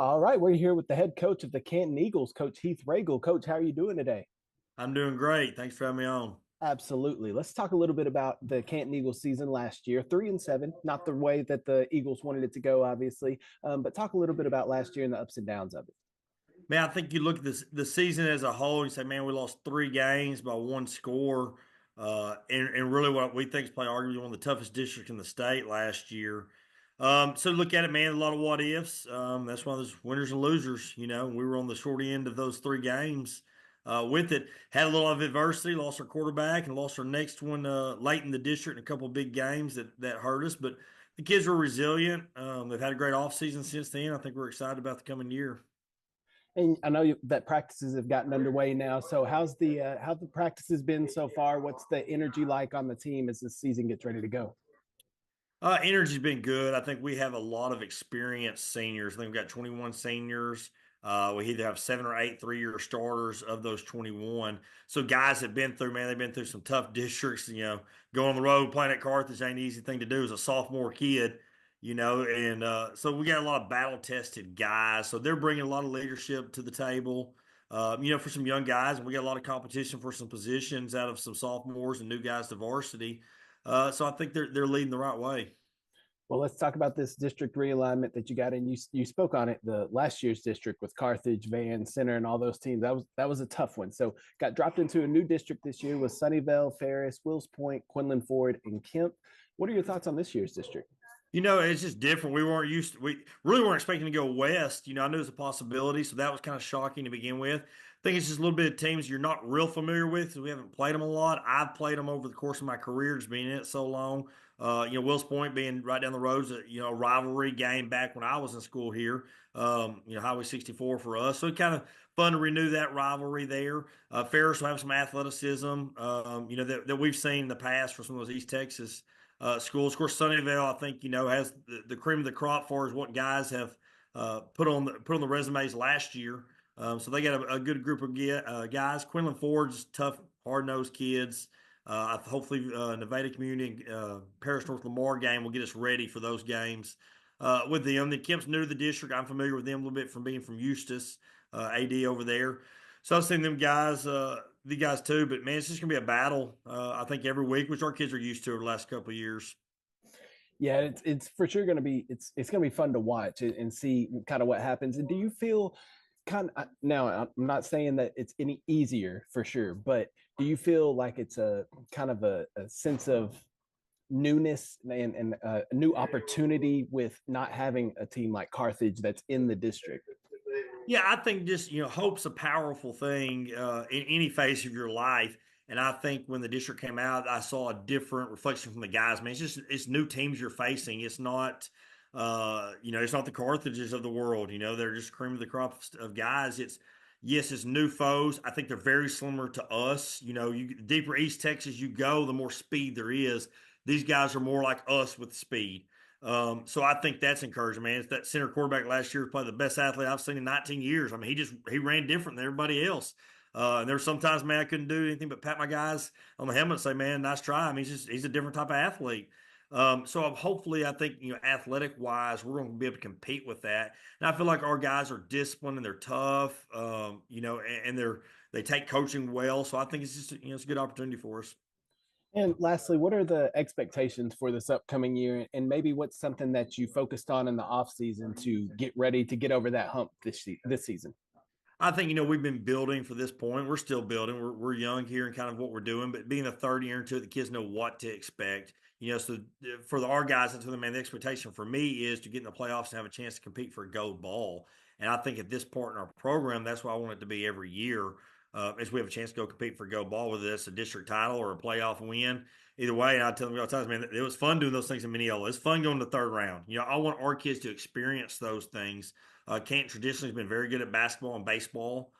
All right, we're here with the head coach of the Canton Eagles, Coach Heath Ragle. Coach, how are you doing today? I'm doing great. Thanks for having me on. Absolutely. Let's talk a little bit about the Canton Eagles season last year, 3-7. Not the way that the Eagles wanted it to go, obviously, but talk a little bit about last year and the ups and downs of it. Man, I think you look at this the season as a whole. You say, man, we lost three games by one score, and really what we think is probably arguably one of the toughest districts in the state last year. So look at it, man. A lot of what ifs. That's why there's winners and losers. We were on the short end of those three games. With it, had a little of adversity, lost our quarterback, and lost our next one late in the district in a couple of big games that hurt us. But the kids were resilient. They've had a great offseason since then. I think we're excited about the coming year. And I know that practices have gotten underway now. So how the practices been so far? What's the energy like on the team as the season gets ready to go? Energy's been good. I think we have a lot of experienced seniors. I think we've got 21 seniors. We either have 7 or 8 3-year starters of those 21. So guys have been through, man, they've been through some tough districts. Going on the road playing at Carthage ain't an easy thing to do as a sophomore kid. And so we got a lot of battle tested guys. So they're bringing a lot of leadership to the table. For some young guys, and we got a lot of competition for some positions out of some sophomores and new guys to varsity. So I think they're leading the right way. Well, let's talk about this district realignment that you got in. You spoke on it the last year's district with Carthage, Van, Center, and all those teams. That was a tough one. So got dropped into a new district this year with Sunnyvale, Ferris, Wills Point, Quinlan Ford, and Kemp. What are your thoughts on this year's district? It's just different. We really weren't expecting to go west. I knew it was a possibility, so that was kind of shocking to begin with. I think it's just a little bit of teams you're not real familiar with because we haven't played them a lot. I've played them over the course of my career, just being in it so long. Wills Point being right down the road is a rivalry game back when I was in school here. Highway 64 for us, so it's kind of fun to renew that rivalry there. Ferris will have some athleticism, that we've seen in the past for some of those East Texas schools. Of course, Sunnyvale, I think, has the cream of the crop for is what guys have put on the resumes last year. So they got a good group of guys. Quinlan Ford's tough, hard nosed kids. Hopefully, Nevada Community Paris North Lamar game will get us ready for those games. With them, the Kemp's new to the district. I'm familiar with them a little bit from being from Eustis, AD over there. So I've seen them guys, the guys too. But man, it's just gonna be a battle. I think every week, which our kids are used to over the last couple of years. Yeah, it's for sure going to be it's going to be fun to watch and see kind of what happens. And do you feel now? I'm not saying that it's any easier for sure, but do you feel like it's a kind of a sense of newness and a new opportunity with not having a team like Carthage that's in the district? Yeah, I think just hope's a powerful thing in any phase of your life. And I think when the district came out, I saw a different reflection from the guys. Man, it's new teams you're facing. It's not it's not the Carthages of the world. They're just cream of the crop of guys. It's new foes. I think they're very similar to us. You deeper East Texas you go, the more speed there is. These guys are more like us with speed. So I think that's encouraging, man. It's that center quarterback last year was probably the best athlete I've seen in 19 years. I mean, he ran different than everybody else. And there's sometimes, man, I couldn't do anything but pat my guys on the helmet and say, man, nice try. I mean, he's a different type of athlete. So hopefully, I think athletic wise, we're going to be able to compete with that. And I feel like our guys are disciplined and they're tough. And they take coaching well. So I think it's just it's a good opportunity for us. And lastly, what are the expectations for this upcoming year? And maybe what's something that you focused on in the off season to get ready to get over that hump this season? I think we've been building for this point. We're still building. We're young here and kind of what we're doing, but being the third year into it, the kids know what to expect. So for our guys, that's what man. The expectation for me is to get in the playoffs and have a chance to compete for a gold ball. And I think at this point in our program, that's what I want it to be every year. As we have a chance to go compete for a gold ball, whether that's a district title or a playoff win. Either way, and I tell them all the time, man, it was fun doing those things in Mineola. It's fun going to the third round. I want our kids to experience those things. Canton traditionally has been very good at basketball and baseball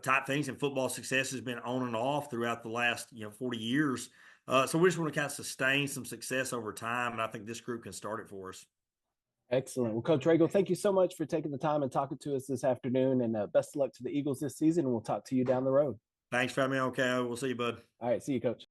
type things, and football success has been on and off throughout the last 40 years. So we just want to kind of sustain some success over time, and I think this group can start it for us. Excellent. Well, Coach Ragle, thank you so much for taking the time and talking to us this afternoon. And best of luck to the Eagles this season. And we'll talk to you down the road. Thanks for having me on, KO. We'll see you, bud. All right. See you, Coach.